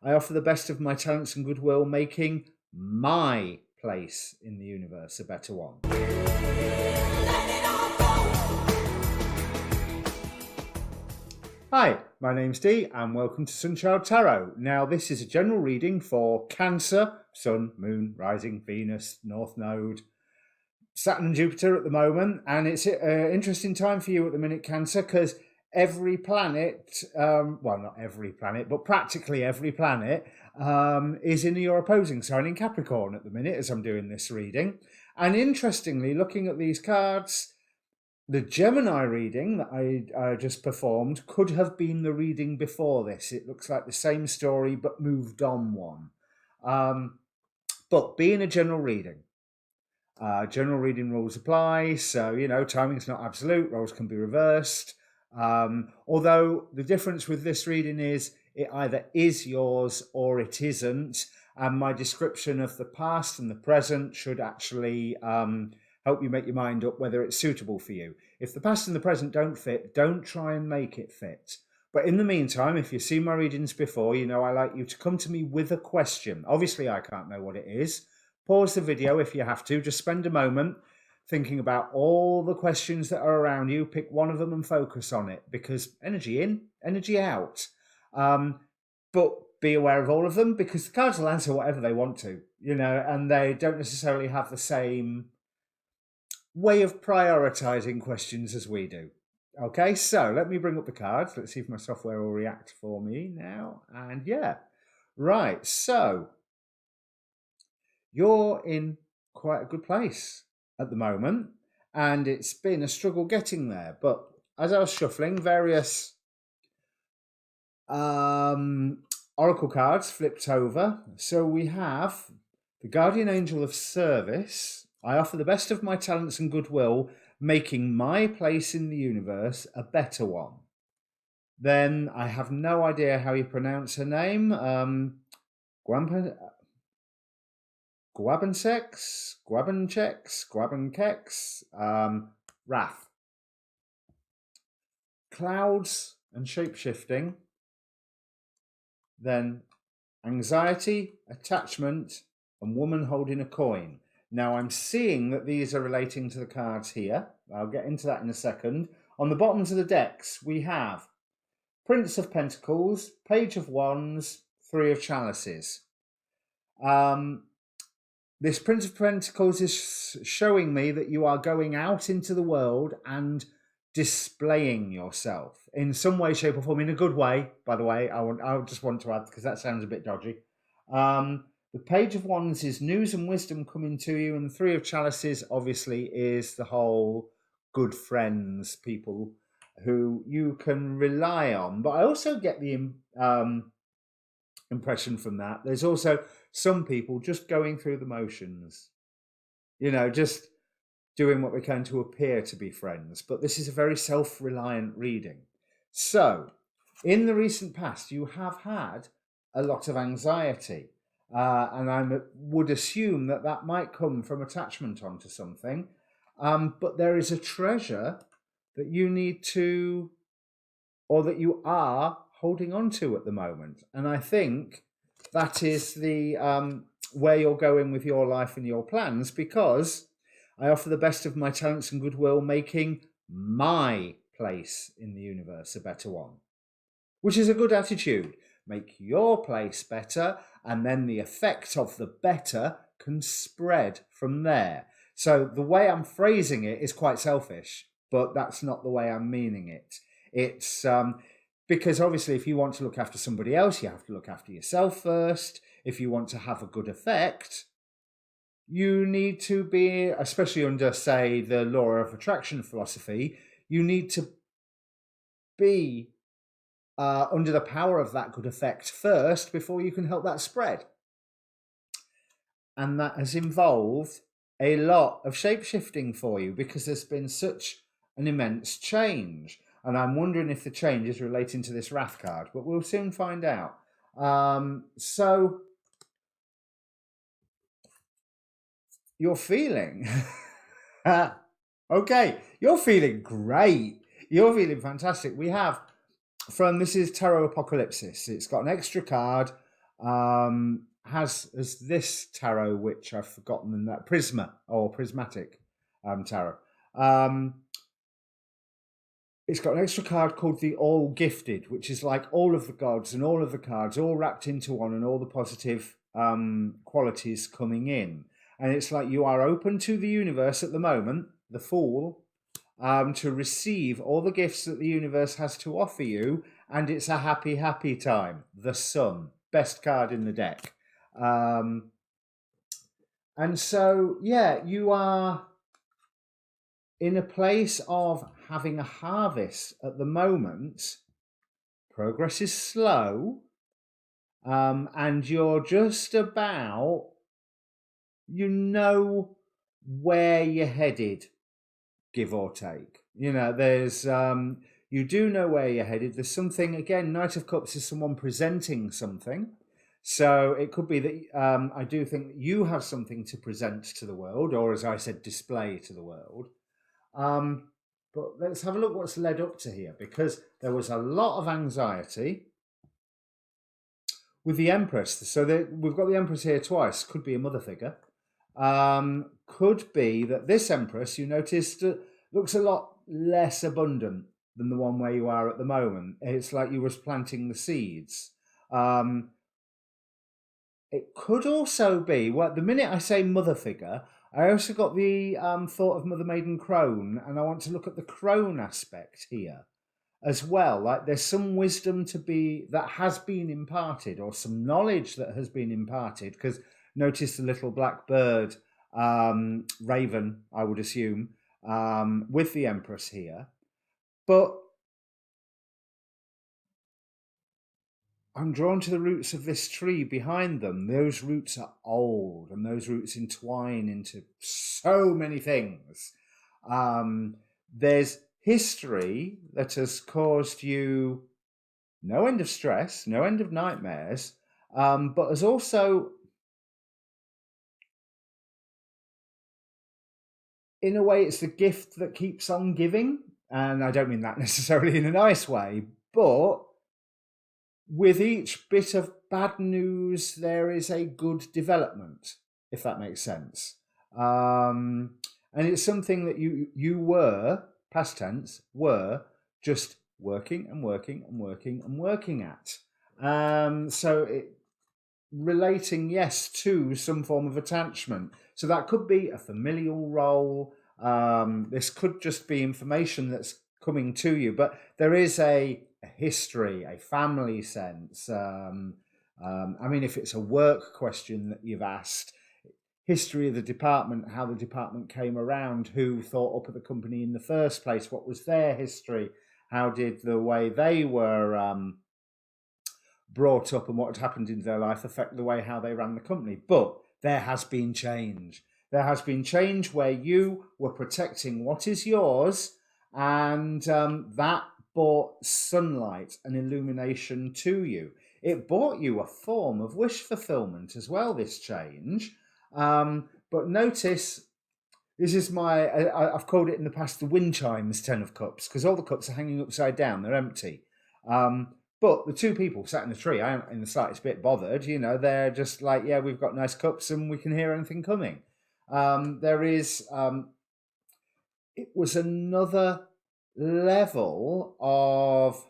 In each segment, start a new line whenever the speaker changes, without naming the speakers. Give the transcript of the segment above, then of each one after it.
I offer the best of my talents and goodwill, making my place in the universe a better one. Hi, my name's Dee and welcome to Sunchild Tarot. Now this is a general reading for Cancer, Sun, Moon, Rising, Venus, North Node, Saturn and Jupiter at the moment, and it's an interesting time for you at the minute, Cancer, because every planet, well, not every planet, but practically every planet is in your opposing sign in Capricorn at the minute as I'm doing this reading. And interestingly, looking at these cards, the Gemini reading that I just performed could have been the reading before this. It looks like the same story, but moved on one. But being a general reading rules apply. So, timing's not absolute. Roles can be reversed. Although the difference with this reading is it either is yours or it isn't. And my description of the past and the present should actually help you make your mind up whether it's suitable for you. If the past and the present don't fit, don't try and make it fit. But in the meantime, if you've seen my readings before, I like you to come to me with a question. Obviously, I can't know what it is. Pause the video if you have to. Just spend a moment thinking about all the questions that are around you. Pick one of them and focus on it, because energy in, energy out. But be aware of all of them, because the cards will answer whatever they want to, and they don't necessarily have the same way of prioritizing questions as we do. Okay, so let me bring up the cards. Let's see if my software will react for me now. And yeah, right. So you're in quite a good place at the moment, and it's been a struggle getting there. But as I was shuffling, various oracle cards flipped over. So we have the Guardian Angel of Service. I offer the best of my talents and goodwill, making my place in the universe a better one. Then I have no idea how you pronounce her name. Guabenchex, Wrath. Clouds and shapeshifting. Then anxiety, attachment, and woman holding a coin. Now I'm seeing that these are relating to the cards here. I'll get into that in a second. On the bottoms of the decks, we have Prince of Pentacles, Page of Wands, Three of Chalices. This Prince of Pentacles is showing me that you are going out into the world and displaying yourself in some way, shape or form, in a good way, by the way. I just want to add, because that sounds a bit dodgy. The Page of Wands is news and wisdom coming to you, and the Three of Chalices obviously is the whole good friends, people who you can rely on. But I also get the impression from that there's also some people just going through the motions, just doing what they can to appear to be friends. But this is a very self-reliant reading. So in the recent past, you have had a lot of anxiety. And I would assume that might come from attachment onto something. But there is a treasure that you need to, or that you are holding on to at the moment. And I think that is the where you're going with your life and your plans, because I offer the best of my talents and goodwill, making my place in the universe a better one, which is a good attitude. Make your place better, and then the effect of the better can spread from there. So the way I'm phrasing it is quite selfish, but that's not the way I'm meaning it. It's because obviously if you want to look after somebody else, you have to look after yourself first. If you want to have a good effect, you need to be, especially under, say, the law of attraction philosophy, you need to be under the power of that good effect first before you can help that spread. And that has involved a lot of shape-shifting for you, because there's been such an immense change. And I'm wondering if the change is relating to this Wrath card, but we'll soon find out. So you're feeling okay, you're feeling great, you're feeling fantastic. We have, from, this is Tarot Apocalypsis, it's got an extra card, has this tarot, which I've forgotten, that Prisma or Prismatic tarot. It's got an extra card called the All Gifted, which is like all of the gods and all of the cards all wrapped into one, and all the positive qualities coming in. And it's like you are open to the universe at the moment, the Fool, to receive all the gifts that the universe has to offer you, and it's a happy, happy time. The Sun, best card in the deck. And so, yeah, you are in a place of having a harvest at the moment. Progress is slow, and you're just about, you know, where you're headed, give or take. You know, there's you do know where you're headed. There's something, again, Knight of Cups is someone presenting something. So it could be that I do think that you have something to present to the world, or as I said, display to the world. But let's have a look what's led up to here, because there was a lot of anxiety with the Empress. So we've got the Empress here twice. Could be a mother figure. Could be that this Empress, you noticed, looks a lot less abundant than the one where you are at the moment. It's like you was planting the seeds. It could also be, well, the minute I say mother figure, I also got the thought of Mother Maiden Crone, and I want to look at the crone aspect here as well. Like there's some wisdom that has been imparted, or some knowledge that has been imparted, because notice the little black bird, raven, I would assume, with the Empress here. But I'm drawn to the roots of this tree behind them. Those roots are old, and those roots entwine into so many things. There's history that has caused you no end of stress, no end of nightmares, but has also, in a way, it's the gift that keeps on giving. And I don't mean that necessarily in a nice way, but with each bit of bad news, there is a good development, if that makes sense. And it's something that you were, past tense, were just working and working and working and working at. So it relating, yes, to some form of attachment. So that could be a familial role. This could just be information that's coming to you, but there is a history, a family sense. I mean, if it's a work question that you've asked, history of the department, how the department came around, who thought up at the company in the first place, what was their history, how did the way they were brought up and what had happened in their life affect the way how they ran the company. But there has been change. There has been change where you were protecting what is yours, and that brought sunlight and illumination to you. It brought you a form of wish fulfillment as well, this change. But notice, this is I've called it in the past the wind chimes 10 of cups, because all the cups are hanging upside down, they're empty. But the two people sat in the tree aren't in the slightest bit bothered. You know, they're just like, yeah, we've got nice cups and we can hear anything coming. It was another level of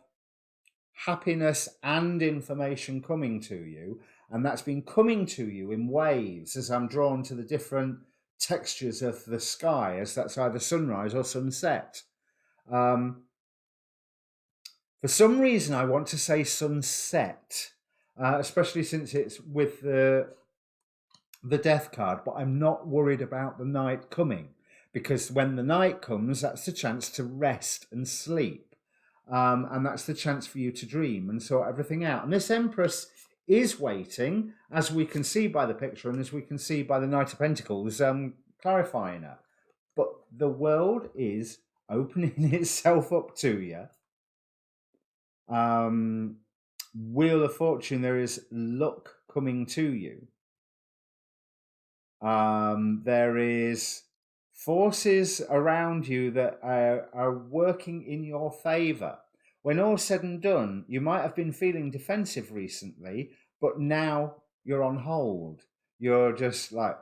happiness and information coming to you. And that's been coming to you in waves as I'm drawn to the different textures of the sky, as that's either sunrise or sunset. For some reason, I want to say sunset, especially since it's with the death card, but I'm not worried about the night coming, because when the night comes, that's the chance to rest and sleep. And that's the chance for you to dream and sort everything out. And this Empress is waiting, as we can see by the picture and as we can see by the Knight of Pentacles clarifying her. But the world is opening itself up to you. Wheel of Fortune, there is luck coming to you. There is forces around you that are working in your favor. When all's said and done, you might have been feeling defensive recently, but now you're on hold. You're just like,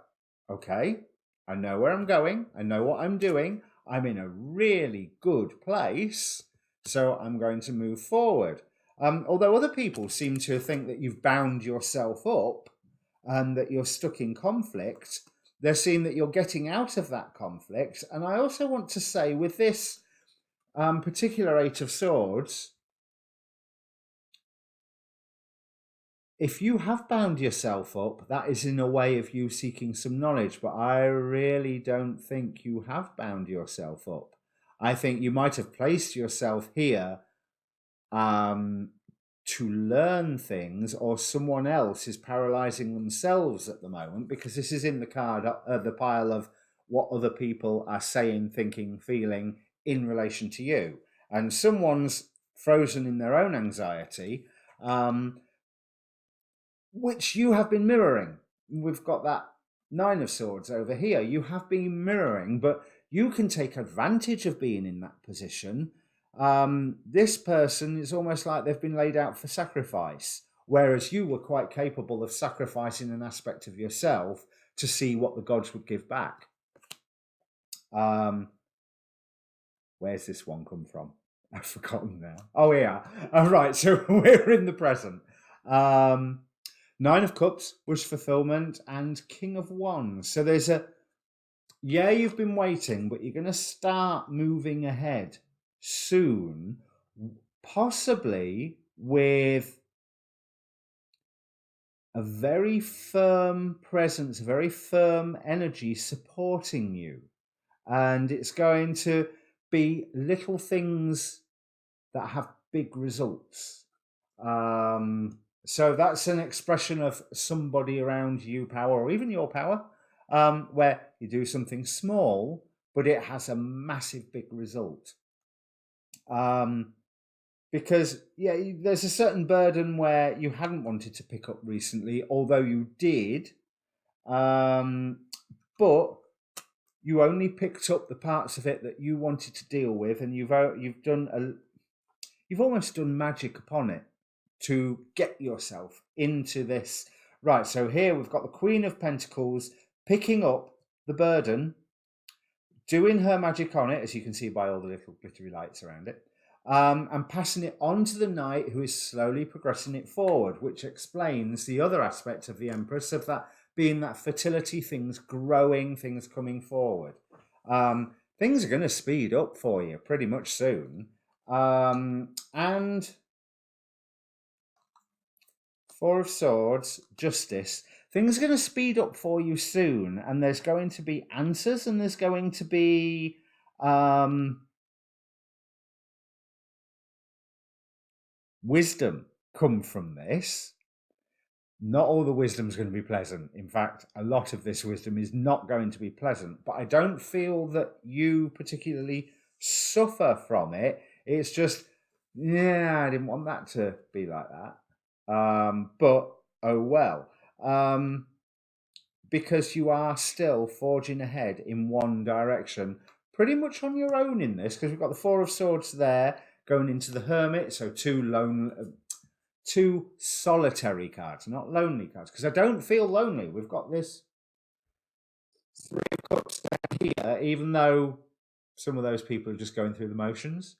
okay, I know where I'm going. I know what I'm doing. I'm in a really good place. So I'm going to move forward. Although other people seem to think that you've bound yourself up and that you're stuck in conflict, they're seeing that you're getting out of that conflict. And I also want to say, with this particular Eight of Swords, if you have bound yourself up, that is in a way of you seeking some knowledge, but I really don't think you have bound yourself up. I think you might have placed yourself here to learn things, or someone else is paralyzing themselves at the moment, because this is in the card, the pile of what other people are saying, thinking, feeling in relation to you. And someone's frozen in their own anxiety, which you have been mirroring. We've got that Nine of Swords over here. You have been mirroring, but you can take advantage of being in that position. This person is almost like they've been laid out for sacrifice, whereas you were quite capable of sacrificing an aspect of yourself to see what the gods would give back. Where's this one come from? I've forgotten now. Oh, yeah. Right, so we're in the present. Nine of Cups, wish fulfillment, and King of Wands. So there's you've been waiting, but you're going to start moving ahead soon, possibly with a very firm presence, a very firm energy supporting you. And it's going to be little things that have big results. So that's an expression of somebody around you power, or even your power, where you do something small, but it has a massive big result. Because there's a certain burden where you hadn't wanted to pick up recently, although you did, but you only picked up the parts of it that you wanted to deal with, and you've almost done magic upon it to get yourself into this. Right, so here we've got the Queen of Pentacles picking up the burden, doing her magic on it, as you can see by all the little glittery lights around it, and passing it on to the Knight, who is slowly progressing it forward, which explains the other aspect of the Empress, of that being that fertility, things growing, things coming forward. Things are going to speed up for you pretty much soon. And Four of Swords, Justice. Things are going to speed up for you soon, and there's going to be answers, and there's going to be wisdom come from this. Not all the wisdom is going to be pleasant. In fact, a lot of this wisdom is not going to be pleasant, but I don't feel that you particularly suffer from it. It's just, I didn't want that to be like that. But oh well. Because you are still forging ahead in one direction, pretty much on your own in this, because we've got the Four of Swords there going into the Hermit, so two solitary cards, not lonely cards, because I don't feel lonely. We've got this Three of Cups down here, even though some of those people are just going through the motions.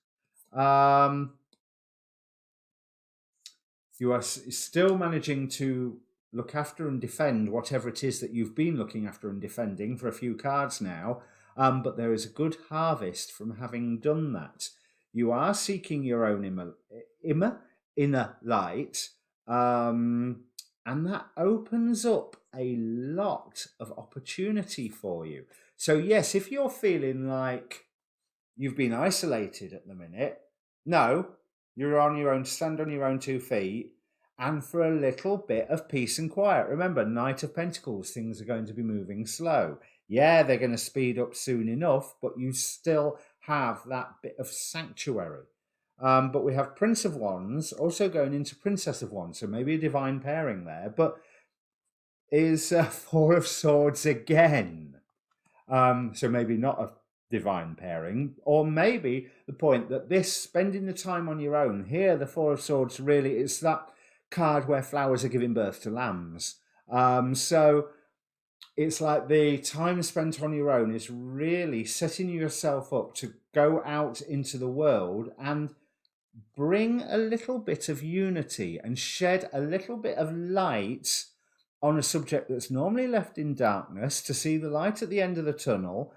You are still managing to look after and defend whatever it is that you've been looking after and defending for a few cards now, but there is a good harvest from having done that. You are seeking your own inner light, and that opens up a lot of opportunity for you. So yes, if you're feeling like you've been isolated at the minute, no, you're on your own, stand on your own 2 feet, and for a little bit of peace and quiet. Remember, Knight of Pentacles, things are going to be moving slow. Yeah, they're going to speed up soon enough, but you still have that bit of sanctuary. But we have Prince of Wands also going into Princess of Wands, so maybe a divine pairing there, but is Four of Swords again. So maybe not a divine pairing, or maybe the point that this spending the time on your own here, the Four of Swords really is that card where flowers are giving birth to lambs. So it's like the time spent on your own is really setting yourself up to go out into the world and bring a little bit of unity and shed a little bit of light on a subject that's normally left in darkness, to see the light at the end of the tunnel,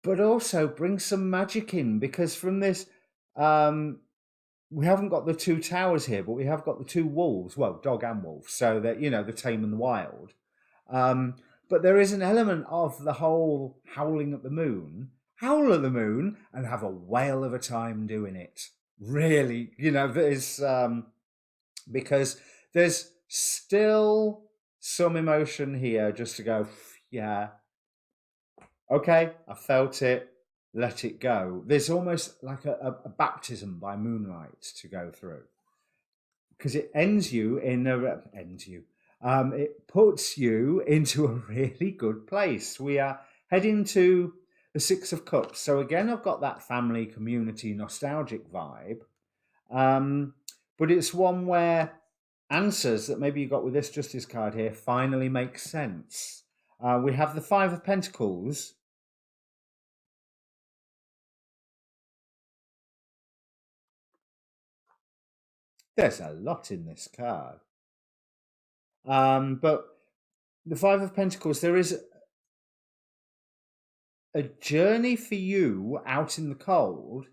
but also bring some magic in, because from this, we haven't got the two towers here, but we have got the two wolves, well, dog and wolf, so that, the tame and the wild. But there is an element of the whole howling at the moon, howl at the moon and have a whale of a time doing it. Really, there's because there's still some emotion here, just to go, yeah, okay, I felt it, let it go. There's almost like a baptism by moonlight to go through, because it ends you in it puts you into a really good place. We are heading to the Six of Cups. So again, I've got that family, community, nostalgic vibe. But it's one where answers that maybe you got with this Justice card here finally make sense. We have the Five of Pentacles. There's a lot in this card. But the Five of Pentacles, there is a journey for you out in the cold,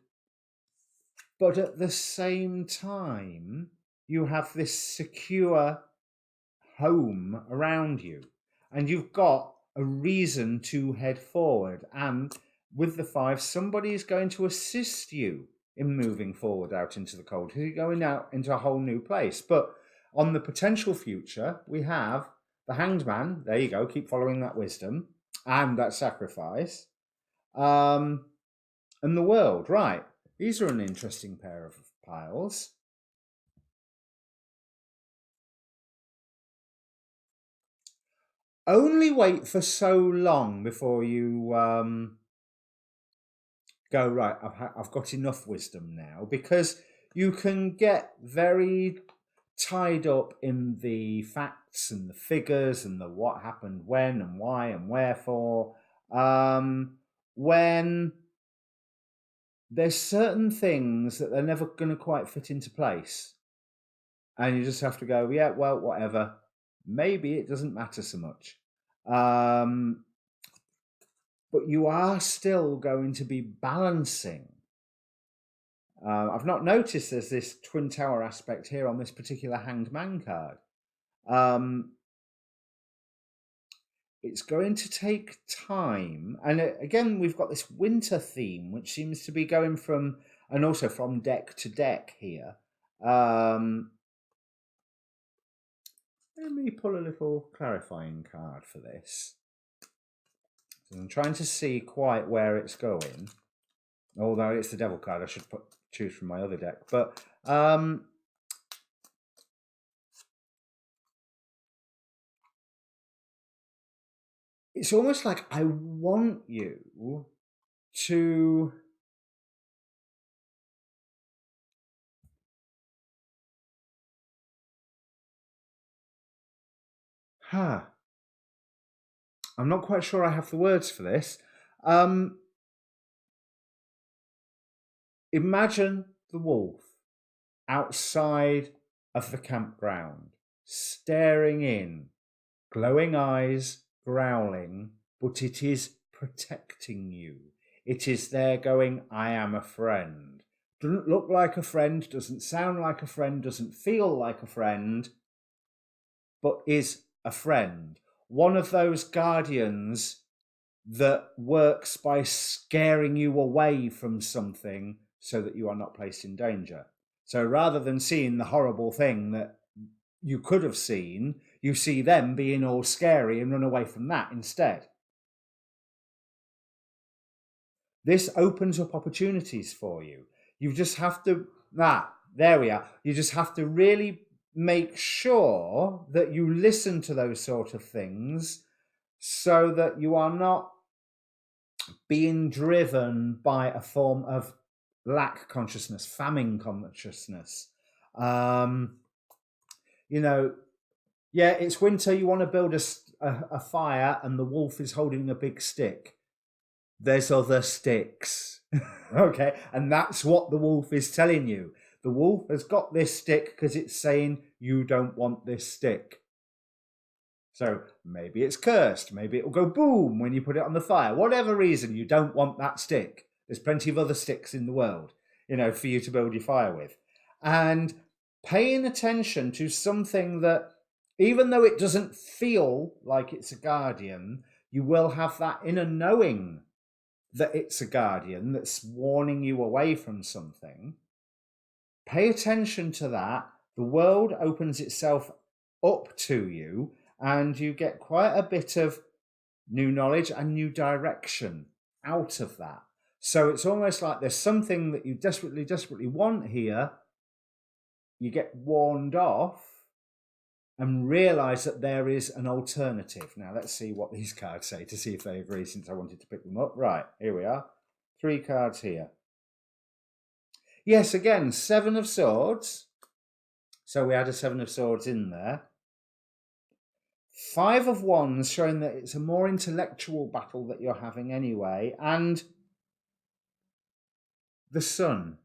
but at the same time, you have this secure home around you, and you've got a reason to head forward. And with the five, somebody is going to assist you in moving forward out into the cold. You're going out into a whole new place. But on the potential future, we have the Hanged Man. There you go. Keep following that wisdom and that sacrifice. And the World. Right. These are an interesting pair of piles. Only wait for so long before you go, right, I've got enough wisdom now, because you can get very tied up in the facts and the figures and the what happened when and why and wherefore, when there's certain things that they're never going to quite fit into place, and you just have to go, yeah, well, whatever, maybe it doesn't matter so much. But you are still going to be balancing. I've not noticed there's this Twin Tower aspect here on this particular Hanged Man card. It's going to take time. And again, we've got this winter theme, which seems to be going from, and also from deck to deck here. Let me pull a little clarifying card for this. So I'm trying to see quite where it's going. Although it's the Devil card, I should choose from my other deck. But it's almost like I want you to I'm not quite sure I have the words for this. Imagine the wolf outside of the campground, staring in, glowing eyes, growling, but it is protecting you. It is there going, I am a friend. Doesn't look like a friend, doesn't sound like a friend, doesn't feel like a friend, but is a friend. One of those guardians that works by scaring you away from something so that you are not placed in danger. So rather than seeing the horrible thing that you could have seen, you see them being all scary and run away from that instead. This opens up opportunities for you. You just have to, there we are. You just have to really make sure that you listen to those sort of things, so that you are not being driven by a form of lack consciousness, famine consciousness. Um, you know, yeah, it's winter. You want to build a fire, and the wolf is holding a big stick. There's other sticks. Okay. And that's what the wolf is telling you. The wolf has got this stick because it's saying you don't want this stick. So maybe it's cursed. Maybe it'll go boom when you put it on the fire. Whatever reason, you don't want that stick. There's plenty of other sticks in the world, for you to build your fire with. And paying attention to something that, even though it doesn't feel like it's a guardian, you will have that inner knowing that it's a guardian that's warning you away from something. Pay attention to that. The world opens itself up to you, and you get quite a bit of new knowledge and new direction out of that. So it's almost like there's something that you desperately, desperately want here. You get warned off and realize that there is an alternative. Now, let's see what these cards say to see if they agree, since I wanted to pick them up. Right, here we are. 3 cards here. Yes, again, 7 of Swords. So we had a 7 of Swords in there. 5 of Wands, showing that it's a more intellectual battle that you're having anyway. And the Sun.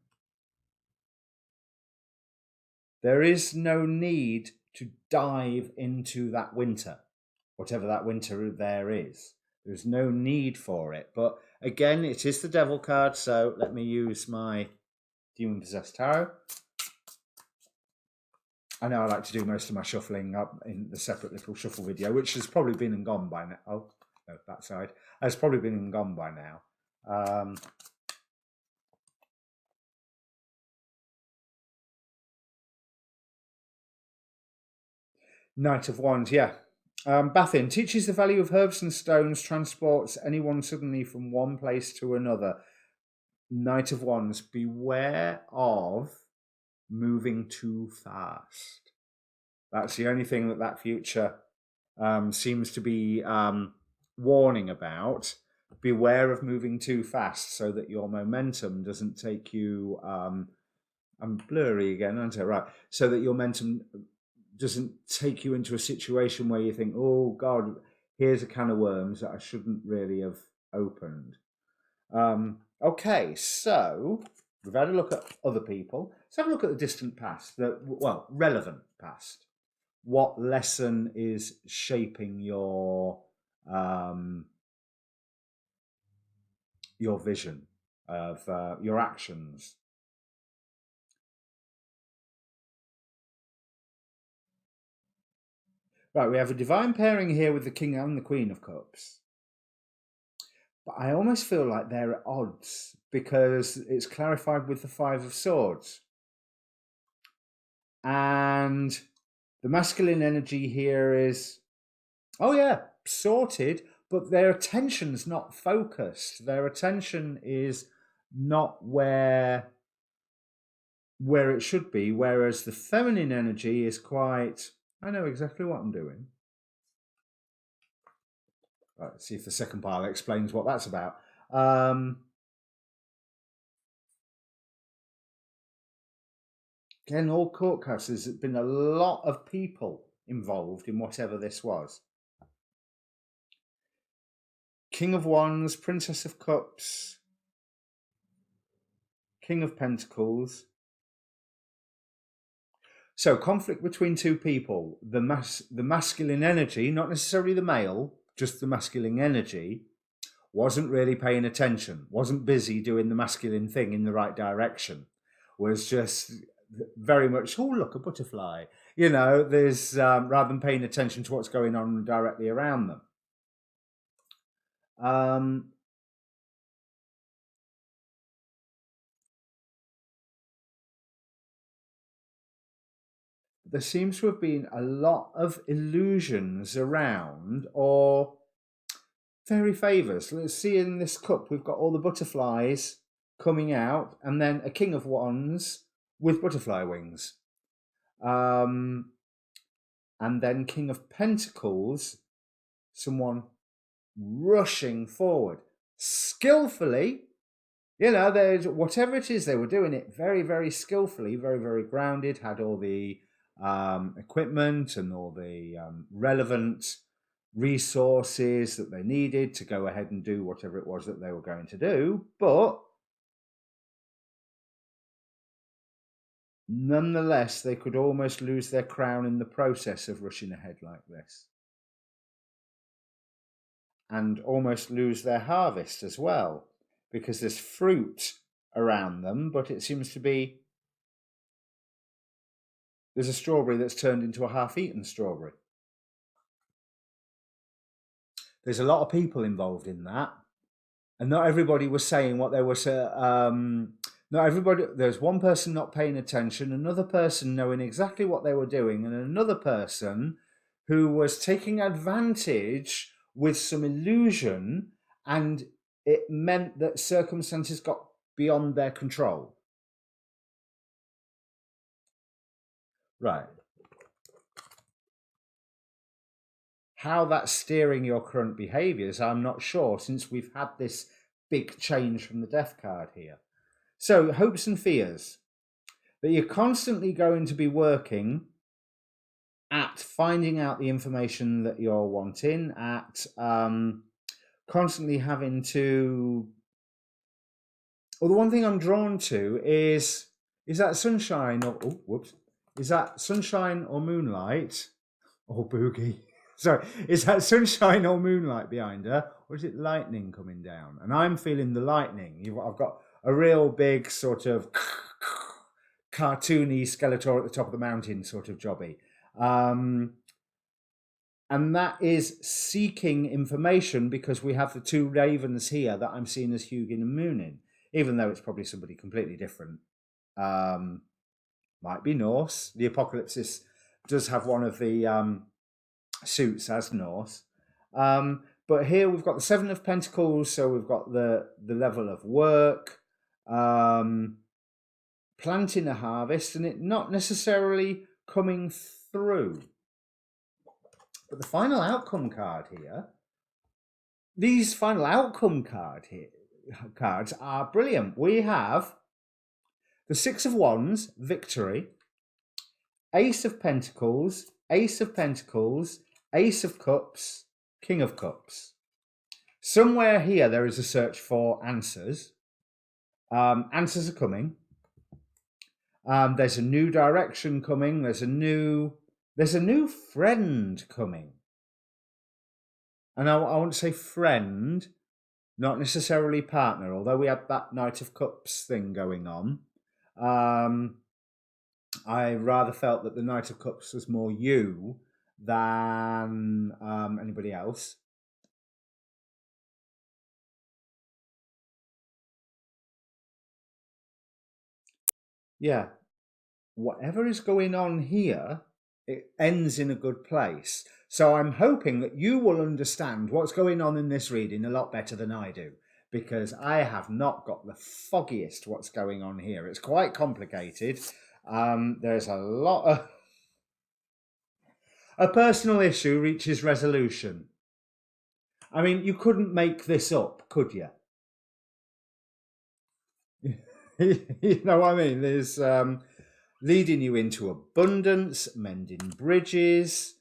There is no need to dive into that winter, whatever that winter there is. There's no need for it. But again, it is the Devil card, so let me use my Demon Possessed Tarot. I know I like to do most of my shuffling up in the separate little shuffle video, which has probably been and gone by now. Oh, no, that side has probably been and gone by now. Knight of Wands, yeah. Bathin teaches the value of herbs and stones, transports anyone suddenly from one place to another. Knight of Wands, beware of moving too fast. That's the only thing that future seems to be warning about. Beware of moving too fast so that your momentum doesn't take you... I'm blurry again, aren't I? Right. So that your momentum doesn't take you into a situation where you think, oh, God, here's a can of worms that I shouldn't really have opened. Okay, so we've had a look at other people. Let's have a look at the distant past, relevant past. What lesson is shaping your vision of your actions? Right, we have a divine pairing here with the King and the Queen of Cups. But I almost feel like they're at odds because it's clarified with the 5 of Swords. And the masculine energy here is, oh yeah, sorted, but their attention's not focused. Their attention is not where it should be, whereas the feminine energy is quite, I know exactly what I'm doing. Right, let's see if the second pile explains what that's about. Again, all court cases, there's been a lot of people involved in whatever this was. King of Wands, Princess of Cups, King of Pentacles. So conflict between 2 people. The masculine energy, not necessarily the male, just the masculine energy, wasn't really paying attention, wasn't busy doing the masculine thing in the right direction, was just very much, oh, look, a butterfly. There's rather than paying attention to what's going on directly around them. There seems to have been a lot of illusions around, or fairy favours. Let's see, in this cup, we've got all the butterflies coming out, and then a King of Wands with butterfly wings. And then King of Pentacles, someone rushing forward, skillfully, You know, there's whatever it is, they were doing it very, very skillfully, very, very grounded, had all the equipment and all the relevant resources that they needed to go ahead and do whatever it was that they were going to do. But nonetheless, they could almost lose their crown in the process of rushing ahead like this. And almost lose their harvest as well, because there's fruit around them, but it seems to be there's a strawberry that's turned into a half-eaten strawberry. There's a lot of people involved in that, and not everybody was saying what they were saying. Not everybody. There's one person not paying attention, another person knowing exactly what they were doing, and another person who was taking advantage with some illusion, and it meant that circumstances got beyond their control. Right. How that's steering your current behaviors, I'm not sure, since we've had this big change from the death card here. So, hopes and fears. That you're constantly going to be working at finding out the information that you're wanting, at constantly having to. Well, the one thing I'm drawn to is that sunshine or is that sunshine or moonlight or boogie? Sorry, is that sunshine or moonlight behind her, or is it lightning coming down? And I'm feeling the lightning. I've got a real big sort of cartoony Skeletor at the top of the mountain sort of jobby. And that is seeking information, because we have the two ravens here that I'm seeing as Hugin and Moonin, even though it's probably somebody completely different. Might be Norse. The Apocalypsis does have one of the suits as Norse. But here we've got the Seven of Pentacles, so we've got the level of work, planting a harvest, and it not necessarily coming through. But the final outcome card here, these final outcome cards are brilliant. We have the Six of Wands, victory, Ace of Pentacles, Ace of Pentacles, Ace of Cups, King of Cups. Somewhere here there is a search for answers. Answers are coming. There's a new direction coming. There's a new friend coming. And I want to say friend, not necessarily partner, although we had that Knight of Cups thing going on. I rather felt that the Knight of Cups was more you than anybody else. Yeah. Whatever is going on here, it ends in a good place. So I'm hoping that you will understand what's going on in this reading a lot better than I do, because I have not got the foggiest what's going on here. It's quite complicated. There's a lot of... A personal issue reaches resolution. I mean, you couldn't make this up, could you? You know what I mean? There's leading you into abundance, mending bridges,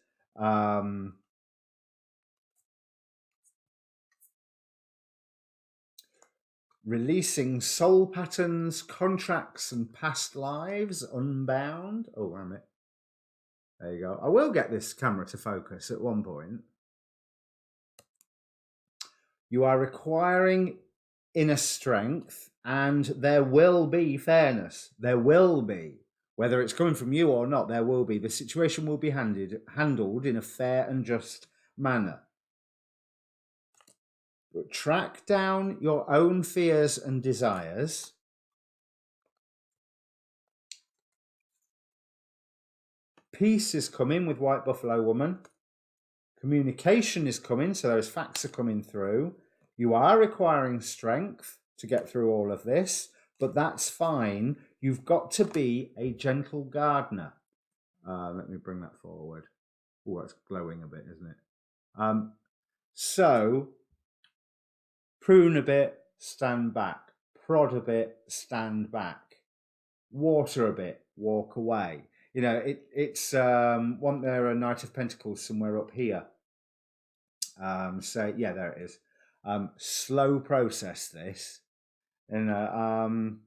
releasing soul patterns, contracts, and past lives, unbound. Oh, wait a minute. There you go. I will get this camera to focus at one point. You are requiring inner strength, and there will be fairness. There will be. Whether it's coming from you or not, there will be. The situation will be handled in a fair and just manner. But track down your own fears and desires. Peace is coming with White Buffalo Woman. Communication is coming, so those facts are coming through. You are requiring strength to get through all of this, but that's fine. You've got to be a gentle gardener. Let me bring that forward. Oh, it's glowing a bit, isn't it? So, prune a bit, stand back. prod a bit, stand back, water a bit, walk away. You know, it's wasn't there a Knight of Pentacles somewhere up here? So yeah, there it is. Slow process this. And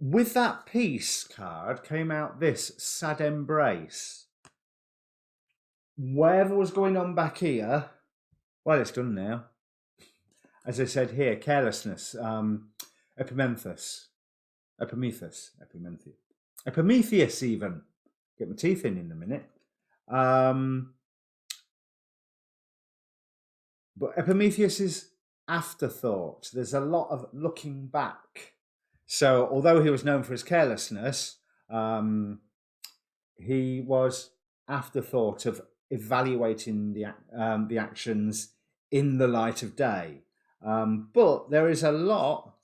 with that peace card came out this sad embrace. Whatever was going on back here, well, it's done now. As I said here, carelessness, Epimetheus even. Get my teeth in a minute. But Epimetheus is afterthought. There's a lot of looking back. So although he was known for his carelessness, he was afterthought of evaluating the actions in the light of day. But there is a lot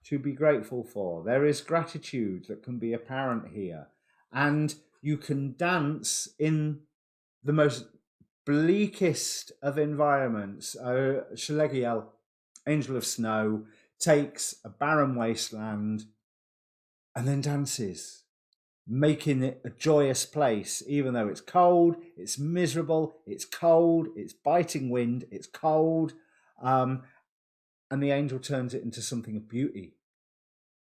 to be grateful for. There is gratitude that can be apparent here. And you can dance in the most bleakest of environments. Shalegiel, Angel of Snow, takes a barren wasteland and then dances, making it a joyous place, even though it's cold, it's miserable, it's cold, it's biting wind, it's cold. And the angel turns it into something of beauty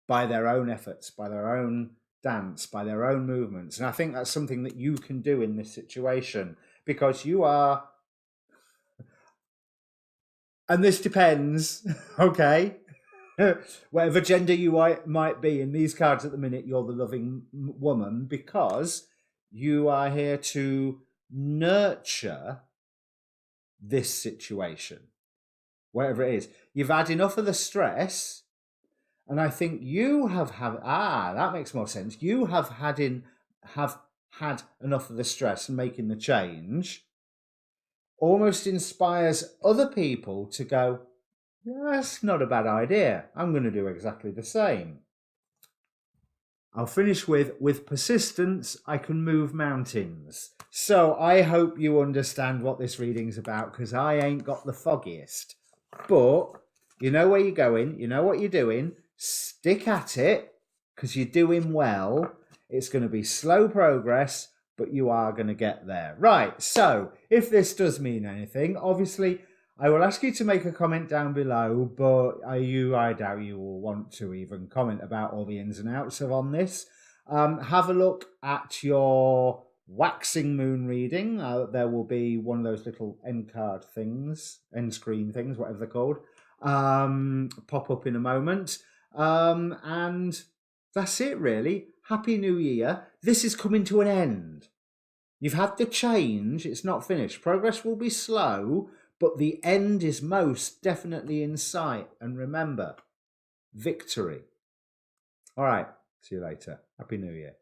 by their own efforts, by their own dance, by their own movements. And I think that's something that you can do in this situation, because you are, and this depends, okay, whatever gender you might be in these cards at the minute, you're the loving woman, because you are here to nurture this situation, whatever it is. You've had enough of the stress, and I think you have that makes more sense. You have had enough of the stress and making the change almost inspires other people to go, yeah, that's not a bad idea. I'm going to do exactly the same. I'll finish with persistence, I can move mountains. So I hope you understand what this reading's about, because I ain't got the foggiest. But you know where you're going, you know what you're doing, stick at it, because you're doing well. It's going to be slow progress, but you are going to get there. Right, so if this does mean anything, obviously I will ask you to make a comment down below, but I doubt you will want to even comment about all the ins and outs on this. Have a look at your waxing moon reading. There will be one of those little end card things, end screen things, whatever they're called, pop up in a moment. And that's it, really. Happy New Year. This is coming to an end. You've had the change. It's not finished. Progress will be slow, but the end is most definitely in sight. And remember, victory. All right. See you later. Happy New Year.